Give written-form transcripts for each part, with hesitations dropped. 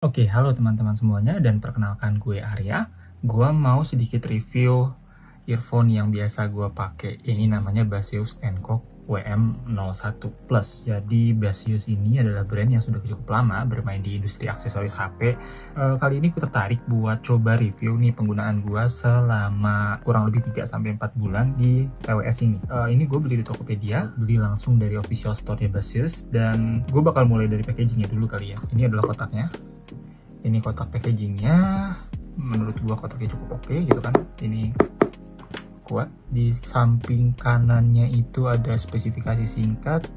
Oke, halo teman-teman semuanya, dan perkenalkan gue Arya. Gue mau sedikit review earphone yang biasa gue pakai. Ini namanya Baseus Hancock WM01 Plus. Jadi Baseus ini adalah brand yang sudah cukup lama bermain di industri aksesoris HP. Kali ini gue tertarik buat coba review nih penggunaan gue selama kurang lebih 3-4 bulan di TWS ini. Ini gue beli di Tokopedia, beli langsung dari official store-nya Baseus, dan gue bakal mulai dari packagingnya dulu kali ya. Ini adalah kotaknya. Ini kotak packagingnya, menurut gua kotaknya cukup oke gitu kan. Ini kuat. Di samping kanannya itu ada spesifikasi singkat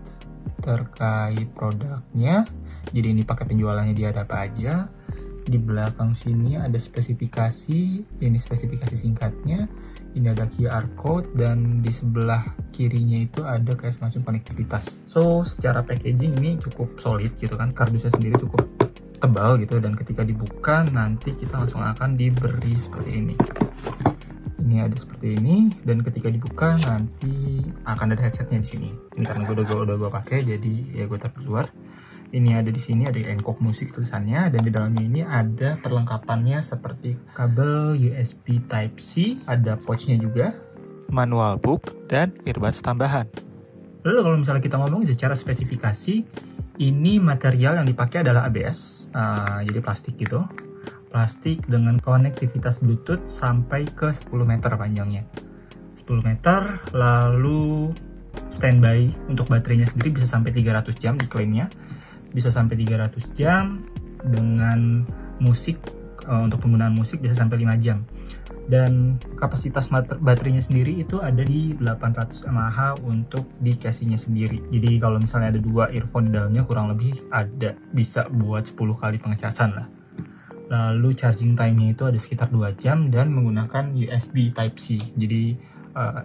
terkait produknya. Jadi ini pakai penjualannya dia ada apa aja. Di belakang sini ada spesifikasi, ini spesifikasi singkatnya. Ini ada QR code, dan di sebelah kirinya itu ada kayak semacam konektivitas. So, secara packaging ini cukup solid gitu kan. Kardusnya sendiri cukup tebal gitu, dan ketika dibuka nanti kita langsung akan diberi seperti ini. Ini ada seperti ini, dan ketika dibuka nanti akan ada headsetnya di sini. Ini karena gue udah pakai, jadi ya gue taruh keluar. Ini ada di sini ada Hancock Music tulisannya, dan di dalamnya ini ada perlengkapannya seperti kabel USB Type C, ada pouchnya juga, manual book, dan earbuds tambahan. Lalu kalau misalnya kita ngomong secara spesifikasi, ini material yang dipakai adalah ABS, jadi plastik gitu. Plastik dengan konektivitas Bluetooth sampai ke 10 meter panjangnya. 10 meter, lalu standby untuk baterainya sendiri bisa sampai 300 jam diklaimnya. Bisa sampai 300 jam, dengan musik, untuk penggunaan musik bisa sampai 5 jam. Dan kapasitas baterainya sendiri itu ada di 800 mAh untuk di casingnya sendiri. Jadi kalau misalnya ada dua earphone di dalamnya, kurang lebih ada bisa buat 10 kali pengecasan lah. Lalu charging time-nya itu ada sekitar 2 jam dan menggunakan USB Type-C. Jadi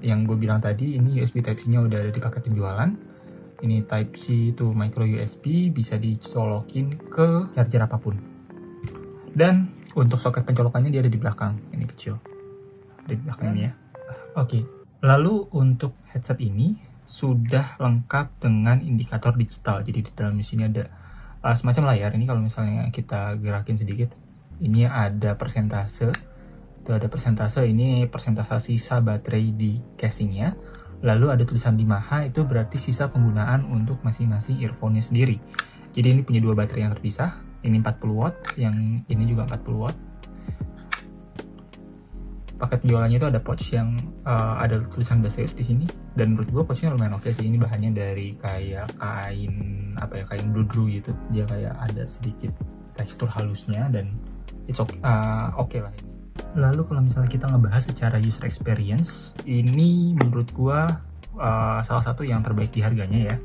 yang gue bilang tadi, ini USB Type-C-nya udah ada di paket penjualan. Ini Type-C itu micro USB, bisa dicolokin ke charger apapun. Dan untuk soket pencolokannya dia ada di belakang, ini kecil, di belakang ini ya. Oke, lalu untuk headset ini sudah lengkap dengan indikator digital. Jadi di dalam sini ada semacam layar. Ini kalau misalnya kita gerakin sedikit, ini ada persentase. Itu ada persentase, ini persentase sisa baterai di casingnya. Lalu ada tulisan 5H, itu berarti sisa penggunaan untuk masing-masing earphone-nya sendiri. Jadi ini punya dua baterai yang terpisah. Ini 40 watt, yang ini juga 40 watt. Paket penjualannya itu ada pouch yang ada tulisan Baseus di sini, dan menurut gue pouchnya lumayan oke sih. Ini bahannya dari kayak kain kain bludru gitu. Dia kayak ada sedikit tekstur halusnya, dan it's oke lah ini. Lalu kalau misalnya kita ngebahas secara user experience, ini menurut gue salah satu yang terbaik di harganya ya.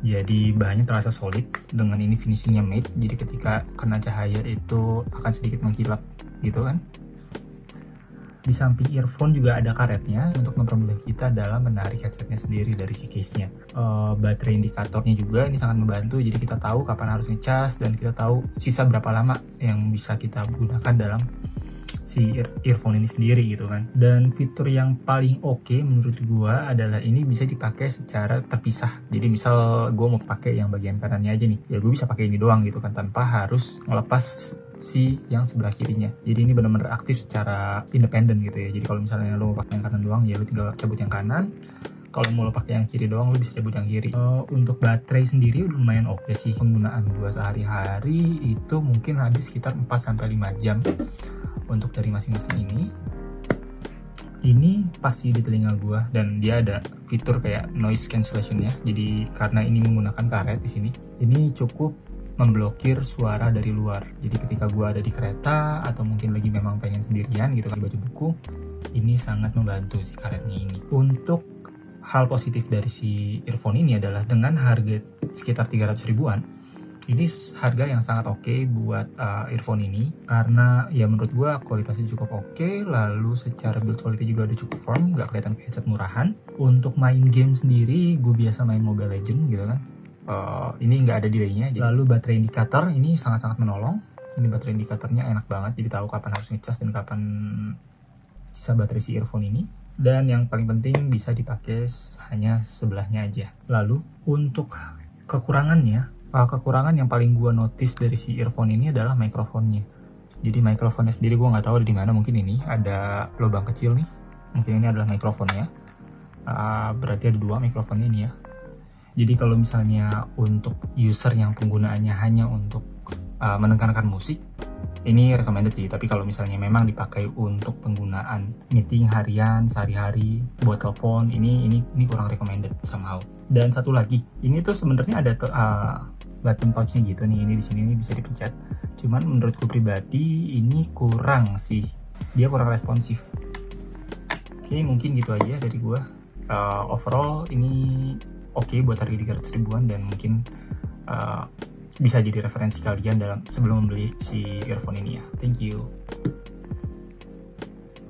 Jadi bahannya terasa solid, dengan ini finishingnya matte, jadi ketika kena cahaya itu akan sedikit mengkilap gitu kan. Di samping earphone juga ada karetnya untuk mempermudah kita dalam menarik headsetnya sendiri dari si case-nya. Baterai indikatornya juga ini sangat membantu, jadi kita tahu kapan harus ngecas, dan kita tahu sisa berapa lama yang bisa kita gunakan dalam si earphone ini sendiri gitu kan. Dan fitur yang paling oke menurut gua adalah ini bisa dipakai secara terpisah. Jadi misal gua mau pakai yang bagian kanannya aja nih, ya gue bisa pakai ini doang gitu kan, tanpa harus ngelepas si yang sebelah kirinya. Jadi ini benar-benar aktif secara independen gitu ya. Jadi kalau misalnya lo mau pakai yang kanan doang, ya lo tinggal cabut yang kanan. Kalau mau lo pakai yang kiri doang, lo bisa cabut yang kiri. Untuk baterai sendiri lumayan oke sih. Penggunaan gua sehari-hari itu mungkin habis sekitar 4-5 jam untuk dari masing-masing ini pasti di telinga gua, dan dia ada fitur kayak noise cancellation ya. Jadi karena ini menggunakan karet di sini, ini cukup memblokir suara dari luar. Jadi ketika gua ada di kereta atau mungkin lagi memang pengen sendirian gitu kan baca buku, ini sangat membantu si karetnya ini. Untuk hal positif dari si earphone ini adalah dengan harga sekitar 300 ribuan, ini harga yang sangat oke buat earphone ini, karena ya menurut gue kualitasnya cukup oke. Lalu secara build quality juga udah cukup firm, gak kelihatan kayak headset murahan. Untuk main game sendiri, gue biasa main Mobile Legends gitu kan, ini nggak ada delaynya. Lalu baterai indikator ini sangat-sangat menolong. Ini baterai indikatornya enak banget, jadi tahu kapan harus ngecas dan kapan sisa baterai si earphone ini. Dan yang paling penting bisa dipakai hanya sebelahnya aja. Lalu untuk kekurangannya, Kekurangan yang paling gue notice dari si earphone ini adalah mikrofonnya. Jadi mikrofonnya sendiri gue nggak tahu di mana, mungkin ini ada lubang kecil nih, mungkin ini adalah mikrofonnya. Berarti ada 2 mikrofonnya ini ya. Jadi kalau misalnya untuk user yang penggunaannya hanya untuk mendengarkan musik, ini recommended sih. Tapi kalau misalnya memang dipakai untuk penggunaan meeting harian, sehari-hari, buat telepon, ini kurang recommended somehow. Dan satu lagi, ini tuh sebenarnya ada button touch-nya gitu nih, ini di sini ini bisa dipencet. Cuman menurutku pribadi ini kurang sih, dia kurang responsif. Oke, mungkin gitu aja dari gua. Overall ini oke buat harga 300 ribuan, dan mungkin bisa jadi referensi kalian dalam sebelum membeli si earphone ini ya. Thank you.